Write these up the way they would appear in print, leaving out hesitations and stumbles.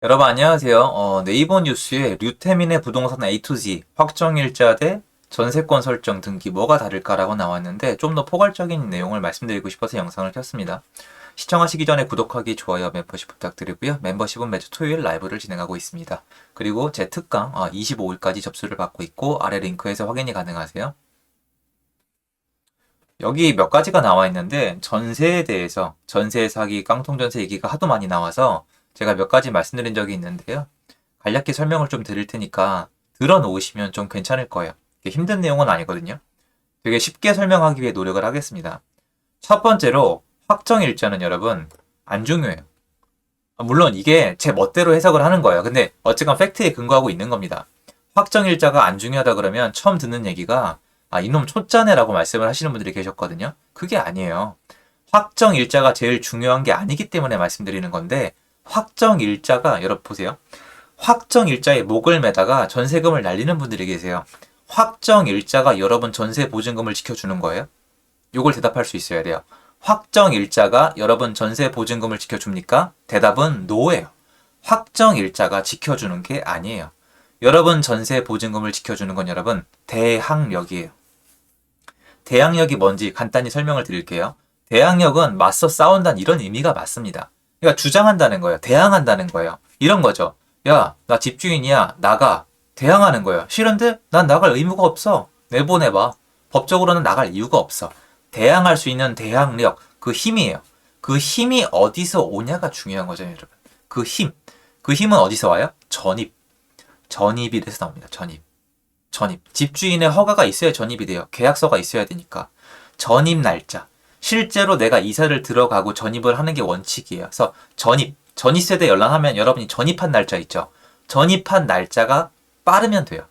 여러분 안녕하세요. 네이버 뉴스에 류태민의 부동산 A to Z 확정일자 대 전세권 설정 등기 뭐가 다를까라고 나왔는데 좀 더 포괄적인 내용을 말씀드리고 싶어서 영상을 켰습니다. 시청하시기 전에 구독하기, 좋아요, 멤버십 부탁드리고요. 멤버십은 매주 토요일 라이브를 진행하고 있습니다. 그리고 제 특강 25일까지 접수를 받고 있고 아래 링크에서 확인이 가능하세요. 여기 몇 가지가 나와 있는데 전세에 대해서 전세 사기, 깡통전세 얘기가 하도 많이 나와서 제가 몇 가지 말씀드린 적이 있는데요. 간략히 설명을 좀 드릴 테니까 들어놓으시면 좀 괜찮을 거예요. 힘든 내용은 아니거든요. 되게 쉽게 설명하기 위해 노력을 하겠습니다. 첫 번째로 확정일자는 여러분 안 중요해요. 물론 이게 제 멋대로 해석을 하는 거예요. 근데 어쨌건 팩트에 근거하고 있는 겁니다. 확정일자가 안 중요하다 그러면 처음 듣는 얘기가 이놈 초짜네라고 말씀을 하시는 분들이 계셨거든요. 그게 아니에요. 확정일자가 제일 중요한 게 아니기 때문에 말씀드리는 건데 확정일자가 여러분 보세요. 확정일자에 목을 매다가 전세금을 날리는 분들이 계세요. 확정일자가 여러분 전세 보증금을 지켜주는 거예요? 요걸 대답할 수 있어야 돼요. 확정일자가 여러분 전세 보증금을 지켜줍니까? 대답은 노예요. 확정일자가 지켜주는 게 아니에요. 여러분 전세 보증금을 지켜주는 건 여러분 대항력이에요. 대항력이 뭔지 간단히 설명을 드릴게요. 대항력은 맞서 싸운다는 이런 의미가 맞습니다. 그러니까 주장한다는 거예요. 대항한다는 거예요. 이런 거죠. 야, 나 집주인이야. 나가. 대항하는 거예요. 싫은데? 난 나갈 의무가 없어. 내보내봐. 법적으로는 나갈 이유가 없어. 대항할 수 있는 대항력, 그 힘이에요. 그 힘이 어디서 오냐가 중요한 거죠, 여러분. 그 힘. 그 힘은 어디서 와요? 전입. 전입이 돼서 나옵니다. 전입. 전입. 집주인의 허가가 있어야 전입이 돼요. 계약서가 있어야 되니까. 전입 날짜. 실제로 내가 이사를 들어가고 전입을 하는 게 원칙이에요. 그래서 전입. 전입세대 열람하면 여러분이 전입한 날짜 있죠. 전입한 날짜가 빠르면 돼요.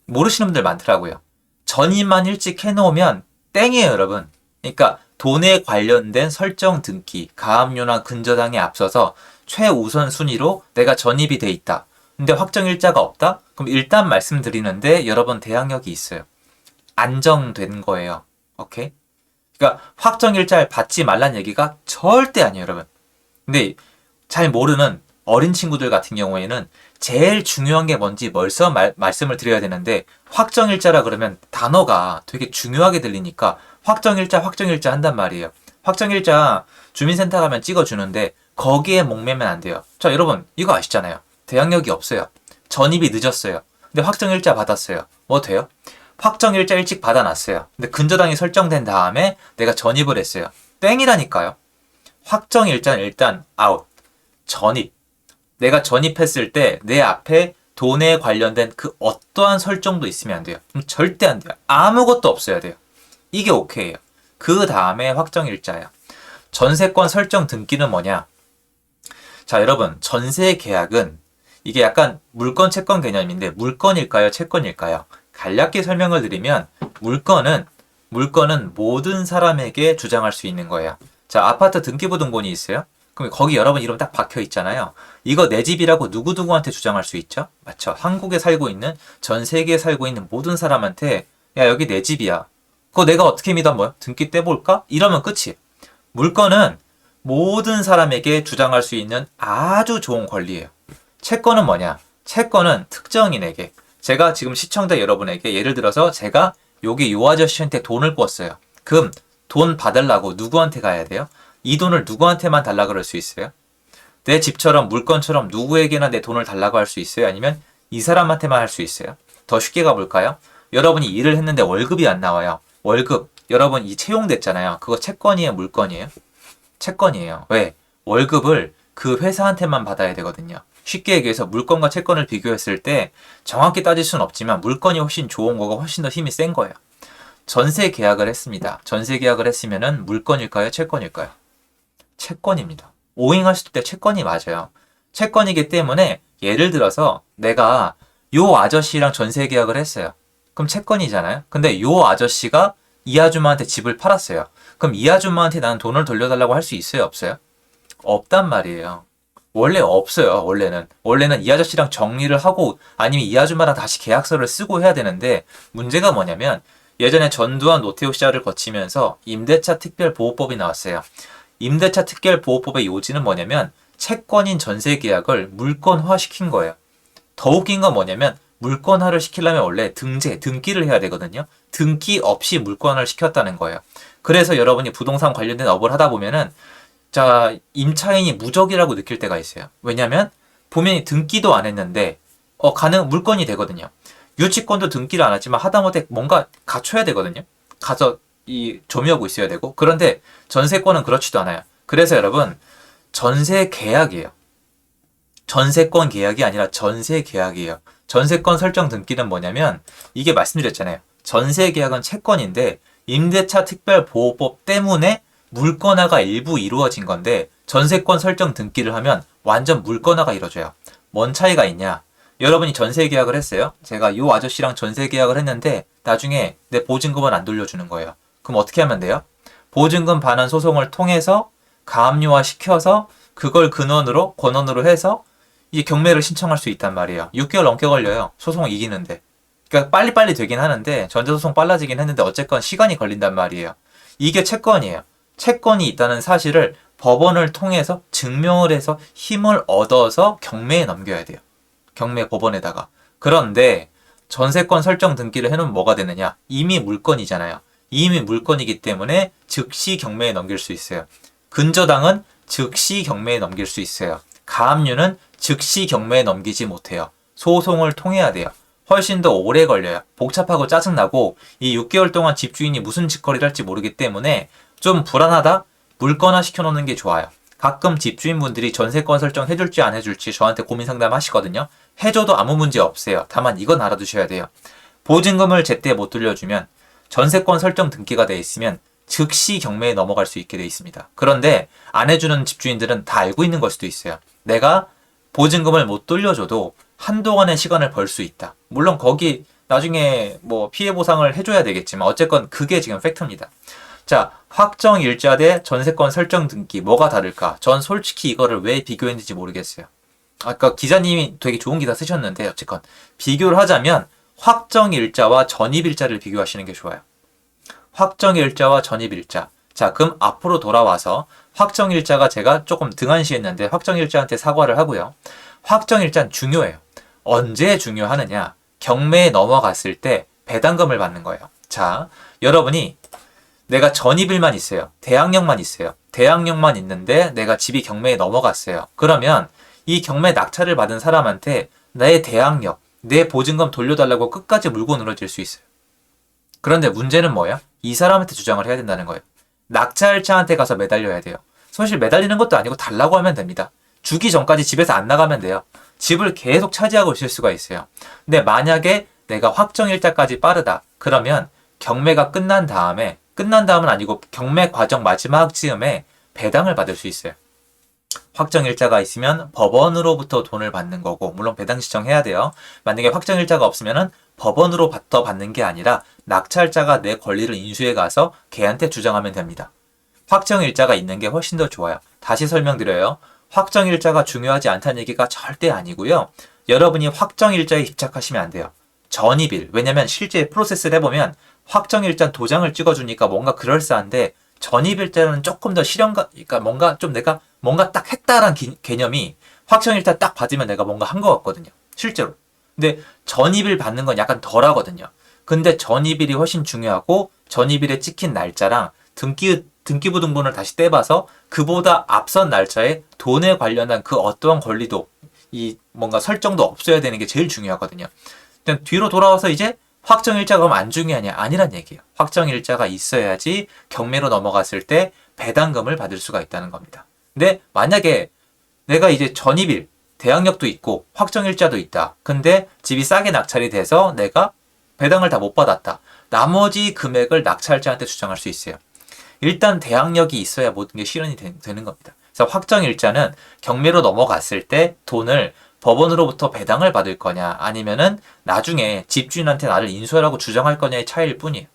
모르시는 분들 많더라고요. 전입만 일찍 해놓으면 땡이에요, 여러분. 그러니까 돈에 관련된 설정 등기, 가압류나 근저당에 앞서서 최우선 순위로 내가 전입이 돼 있다. 근데 확정일자가 없다? 그럼 일단 말씀드리는데 여러분 대항력이 있어요. 안정된 거예요. 오케이? 그러니까 확정일자를 받지 말란 얘기가 절대 아니에요, 여러분. 근데 잘 모르는 어린 친구들 같은 경우에는 제일 중요한 게 뭔지 벌써 말씀을 드려야 되는데 확정일자라 그러면 단어가 되게 중요하게 들리니까 확정일자 한단 말이에요. 확정일자 주민센터 가면 찍어주는데 거기에 목매면 안 돼요. 자, 여러분 이거 아시잖아요. 대항력이 없어요. 전입이 늦었어요. 근데 확정일자 받았어요. 뭐 돼요? 확정일자 일찍 받아놨어요. 근데 근저당이 설정된 다음에 내가 전입을 했어요. 땡이라니까요. 확정일자는 일단 아웃. 전입. 내가 전입했을 때 내 앞에 돈에 관련된 그 어떠한 설정도 있으면 안 돼요. 절대 안 돼요. 아무것도 없어야 돼요. 이게 오케이예요. 그 다음에 확정일자예요. 전세권 설정 등기는 뭐냐? 자, 여러분 전세 계약은 이게 약간 물건 채권 개념인데 물건일까요? 채권일까요? 간략히 설명을 드리면 물건은 모든 사람에게 주장할 수 있는 거예요. 자, 아파트 등기부등본이 있어요. 그럼 거기 여러분 이름 딱 박혀 있잖아요. 이거 내 집이라고 누구누구한테 주장할 수 있죠? 맞죠? 한국에 살고 있는, 전 세계에 살고 있는 모든 사람한테 야, 여기 내 집이야. 그거 내가 어떻게 믿어? 뭐 등기 떼볼까? 이러면 끝이. 물건은 모든 사람에게 주장할 수 있는 아주 좋은 권리예요. 채권은 뭐냐? 채권은 특정인에게, 제가 지금 시청자 여러분에게 예를 들어서 제가 여기 요 아저씨한테 돈을 꿨어요. 그럼 돈 받으려고 누구한테 가야 돼요? 이 돈을 누구한테만 달라 그럴 수 있어요? 내 집처럼 물건처럼 누구에게나 내 돈을 달라고 할 수 있어요? 아니면 이 사람한테만 할 수 있어요? 더 쉽게 가볼까요? 여러분이 일을 했는데 월급이 안 나와요. 월급, 여러분 이 채용됐잖아요. 그거 채권이에요? 물건이에요? 채권이에요. 왜? 월급을 그 회사한테만 받아야 되거든요. 쉽게 얘기해서 물건과 채권을 비교했을 때 정확히 따질 수는 없지만 물건이 훨씬 좋은 거가 훨씬 더 힘이 센 거예요. 전세 계약을 했습니다. 전세 계약을 했으면은 물건일까요? 채권일까요? 채권입니다. 오잉하실 때 채권이 맞아요. 채권이기 때문에 예를 들어서 내가 요 아저씨랑 전세 계약을 했어요. 그럼 채권이잖아요. 근데 요 아저씨가 이 아줌마한테 집을 팔았어요. 그럼 이 아줌마한테 나는 돈을 돌려달라고 할 수 있어요? 없어요? 없단 말이에요. 원래 없어요. 원래는 이 아저씨랑 정리를 하고 아니면 이 아줌마랑 다시 계약서를 쓰고 해야 되는데 문제가 뭐냐면 예전에 전두환 노태우 시절을 거치면서 임대차 특별보호법이 나왔어요. 임대차 특별보호법의 요지는 뭐냐면 채권인 전세 계약을 물권화 시킨 거예요. 더 웃긴 건 뭐냐면 물권화를 시키려면 원래 등기를 해야 되거든요. 등기 없이 물권화를 시켰다는 거예요. 그래서 여러분이 부동산 관련된 업을 하다 보면은 자, 임차인이 무적이라고 느낄 때가 있어요. 왜냐면 보면 등기도 안 했는데 물건이 되거든요. 유치권도 등기를 안 하지만 하다못해 뭔가 갖춰야 되거든요. 가서 이 점유하고 있어야 되고. 그런데 전세권은 그렇지도 않아요. 그래서 여러분 전세 계약이에요. 전세권 계약이 아니라 전세 계약이에요. 전세권 설정 등기는 뭐냐면 이게 말씀드렸잖아요. 전세 계약은 채권인데 임대차 특별보호법 때문에 물권화가 일부 이루어진 건데 전세권 설정 등기를 하면 완전 물권화가 이루어져요. 뭔 차이가 있냐? 여러분이 전세 계약을 했어요. 제가 요 아저씨랑 전세 계약을 했는데 나중에 내 보증금은 안 돌려주는 거예요. 그럼 어떻게 하면 돼요? 보증금 반환 소송을 통해서 가압류화 시켜서 그걸 권원으로 해서 이 경매를 신청할 수 있단 말이에요. 6개월 넘게 걸려요. 소송을 이기는데. 그러니까 빨리빨리 되긴 하는데 전자소송 빨라지긴 했는데 어쨌건 시간이 걸린단 말이에요. 이게 채권이에요. 채권이 있다는 사실을 법원을 통해서 증명을 해서 힘을 얻어서 경매에 넘겨야 돼요. 경매 법원에다가. 그런데 전세권 설정 등기를 해놓으면 뭐가 되느냐? 이미 물건이잖아요. 이미 물건이기 때문에 즉시 경매에 넘길 수 있어요. 근저당은 즉시 경매에 넘길 수 있어요. 가압류는 즉시 경매에 넘기지 못해요. 소송을 통해야 돼요. 훨씬 더 오래 걸려요. 복잡하고 짜증나고 이 6개월 동안 집주인이 무슨 짓거리를 할지 모르기 때문에 좀 불안하다? 물건화 시켜놓는 게 좋아요. 가끔 집주인분들이 전세권 설정 해줄지 안 해줄지 저한테 고민 상담하시거든요. 해줘도 아무 문제 없어요. 다만 이건 알아두셔야 돼요. 보증금을 제때 못 돌려주면 전세권 설정 등기가 돼 있으면 즉시 경매에 넘어갈 수 있게 돼 있습니다. 그런데 안 해주는 집주인들은 다 알고 있는 걸 수도 있어요. 내가 보증금을 못 돌려줘도 한동안의 시간을 벌 수 있다. 물론 거기 나중에 뭐 피해 보상을 해줘야 되겠지만 어쨌건 그게 지금 팩트입니다. 자, 확정일자 대 전세권 설정 등기 뭐가 다를까? 전 솔직히 이거를 왜 비교했는지 모르겠어요. 아까 기자님이 되게 좋은 기사 쓰셨는데 어쨌건 비교를 하자면 확정일자와 전입일자를 비교하시는 게 좋아요. 확정일자와 전입일자. 자, 그럼 앞으로 돌아와서 확정일자가 제가 조금 등한시했는데 확정일자한테 사과를 하고요. 확정일자는 중요해요. 언제 중요하느냐? 경매에 넘어갔을 때 배당금을 받는 거예요. 자, 여러분이 내가 전입일만 있어요. 대항력만 있어요. 대항력만 있는데 내가 집이 경매에 넘어갔어요. 그러면 이 경매 낙찰을 받은 사람한테 나의 대항력, 내 보증금 돌려달라고 끝까지 물고 늘어질 수 있어요. 그런데 문제는 뭐야? 이 사람한테 주장을 해야 된다는 거예요. 낙찰자한테 가서 매달려야 돼요. 사실 매달리는 것도 아니고 달라고 하면 됩니다. 주기 전까지 집에서 안 나가면 돼요. 집을 계속 차지하고 있을 수가 있어요. 근데 만약에 내가 확정일자까지 빠르다. 그러면 경매가 끝난 다음은 아니고 경매 과정 마지막 즈음에 배당을 받을 수 있어요. 확정일자가 있으면 법원으로부터 돈을 받는 거고 물론 배당 신청해야 돼요. 만약에 확정일자가 없으면은 법원으로부터 받는 게 아니라 낙찰자가 내 권리를 인수해 가서 걔한테 주장하면 됩니다. 확정일자가 있는 게 훨씬 더 좋아요. 다시 설명드려요. 확정일자가 중요하지 않다는 얘기가 절대 아니고요. 여러분이 확정일자에 집착하시면 안 돼요. 전입일. 왜냐면 실제 프로세스를 해보면 확정일자 도장을 찍어주니까 뭔가 그럴싸한데 전입일자는 조금 더 그러니까 뭔가 좀 내가 뭔가 딱 했다란 개념이 확정일자 딱 받으면 내가 뭔가 한 것 같거든요. 실제로. 근데 전입일 받는 건 약간 덜 하거든요. 근데 전입일이 훨씬 중요하고 전입일에 찍힌 날짜랑 등기부 등본을 다시 떼봐서 그보다 앞선 날짜에 돈에 관련한 그 어떠한 권리도 이 뭔가 설정도 없어야 되는 게 제일 중요하거든요. 일단 뒤로 돌아와서 이제 확정일자가 그럼 안 중요하냐? 아니란 얘기예요. 확정일자가 있어야지 경매로 넘어갔을 때 배당금을 받을 수가 있다는 겁니다. 근데 만약에 내가 이제 전입일, 대항력도 있고 확정일자도 있다. 근데 집이 싸게 낙찰이 돼서 내가 배당을 다 못 받았다. 나머지 금액을 낙찰자한테 주장할 수 있어요. 일단 대항력이 있어야 모든 게 실현이 되는 겁니다. 그래서 확정일자는 경매로 넘어갔을 때 돈을 법원으로부터 배당을 받을 거냐 아니면은 나중에 집주인한테 나를 인수하라고 주장할 거냐의 차이일 뿐이에요.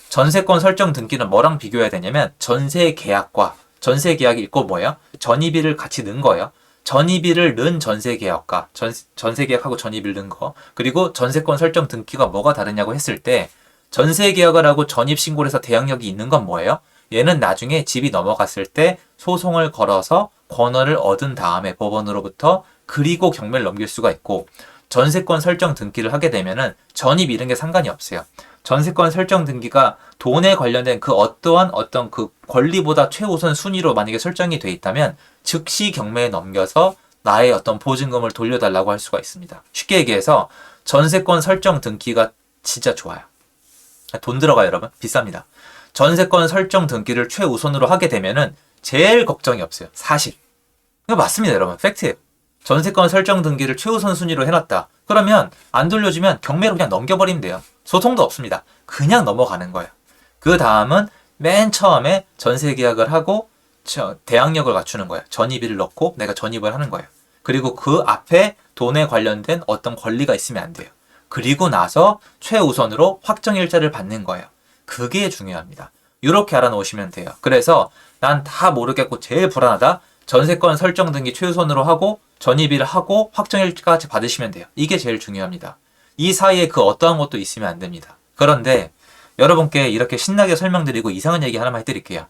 전세권 설정 등기는 뭐랑 비교해야 되냐면 전세 계약이 있고 뭐예요? 전입일을 같이 넣은 거예요. 전입일을 넣은 전세 계약과 전세 계약하고 전입일 넣은 거 그리고 전세권 설정 등기가 뭐가 다르냐고 했을 때 전세 계약을 하고 전입 신고를 해서 대항력이 있는 건 뭐예요? 얘는 나중에 집이 넘어갔을 때 소송을 걸어서 권한을 얻은 다음에 법원으로부터 그리고 경매를 넘길 수가 있고, 전세권 설정 등기를 하게 되면은 전입 이런 게 상관이 없어요. 전세권 설정 등기가 돈에 관련된 그 어떠한 어떤 그 권리보다 최우선 순위로 만약에 설정이 돼 있다면 즉시 경매에 넘겨서 나의 어떤 보증금을 돌려달라고 할 수가 있습니다. 쉽게 얘기해서 전세권 설정 등기가 진짜 좋아요. 돈 들어가요, 여러분. 비쌉니다. 전세권 설정 등기를 최우선으로 하게 되면은 제일 걱정이 없어요. 사실. 이거 맞습니다, 여러분. 팩트예요. 전세권 설정 등기를 최우선 순위로 해놨다. 그러면 안 돌려주면 경매로 그냥 넘겨버리면 돼요. 소송도 없습니다. 그냥 넘어가는 거예요. 그 다음은 맨 처음에 전세 계약을 하고 대항력을 갖추는 거예요. 전입비를 넣고 내가 전입을 하는 거예요. 그리고 그 앞에 돈에 관련된 어떤 권리가 있으면 안 돼요. 그리고 나서 최우선으로 확정일자를 받는 거예요. 그게 중요합니다. 이렇게 알아놓으시면 돼요. 그래서 난 다 모르겠고 제일 불안하다. 전세권 설정 등기 최우선으로 하고 전입비를 하고 확정일자까지 받으시면 돼요. 이게 제일 중요합니다. 이 사이에 그 어떠한 것도 있으면 안 됩니다. 그런데 여러분께 이렇게 신나게 설명드리고 이상한 얘기 하나만 해드릴게요.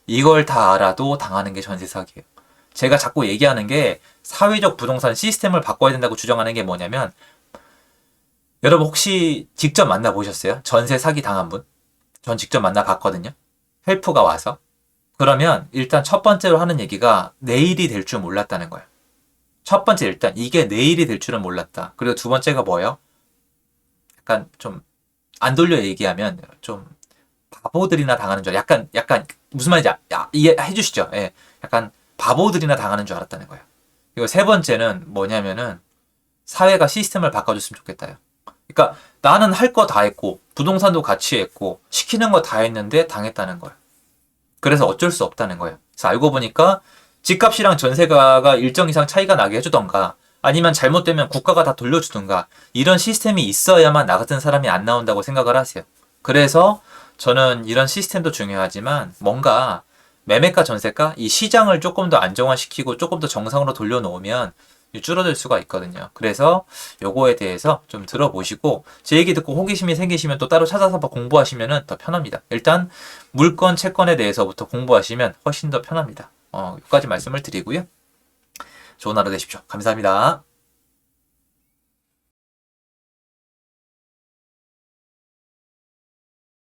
이걸 다 알아도 당하는 게 전세 사기예요. 제가 자꾸 얘기하는 게 사회적 부동산 시스템을 바꿔야 된다고 주장하는 게 뭐냐면, 여러분 혹시 직접 만나보셨어요? 전세 사기 당한 분? 전 직접 만나봤거든요. 헬프가 와서. 그러면 일단 첫 번째로 하는 얘기가 내일이 될 줄 몰랐다는 거예요. 첫 번째 일단 이게 내일이 될 줄은 몰랐다. 그리고 두 번째가 뭐예요? 약간 좀 안 돌려 얘기하면 좀 바보들이나 당하는 줄 약간 무슨 말인지 이해해 주시죠? 예. 약간 바보들이나 당하는 줄 알았다는 거예요. 그리고 세 번째는 뭐냐면은 사회가 시스템을 바꿔줬으면 좋겠다요. 그러니까 나는 할 거 다 했고 부동산도 같이 했고 시키는 거 다 했는데 당했다는 거예요. 그래서 어쩔 수 없다는 거예요. 그래서 알고 보니까 집값이랑 전세가가 일정 이상 차이가 나게 해주던가 아니면 잘못되면 국가가 다 돌려주던가 이런 시스템이 있어야만 나 같은 사람이 안 나온다고 생각을 하세요. 그래서 저는 이런 시스템도 중요하지만 뭔가 매매가 전세가 이 시장을 조금 더 안정화시키고 조금 더 정상으로 돌려놓으면 줄어들 수가 있거든요. 그래서 요거에 대해서 좀 들어보시고 제 얘기 듣고 호기심이 생기시면 또 따로 찾아서 공부하시면 더 편합니다. 일단 물건, 채권에 대해서부터 공부하시면 훨씬 더 편합니다. 여기까지 말씀을 드리고요. 좋은 하루 되십시오. 감사합니다.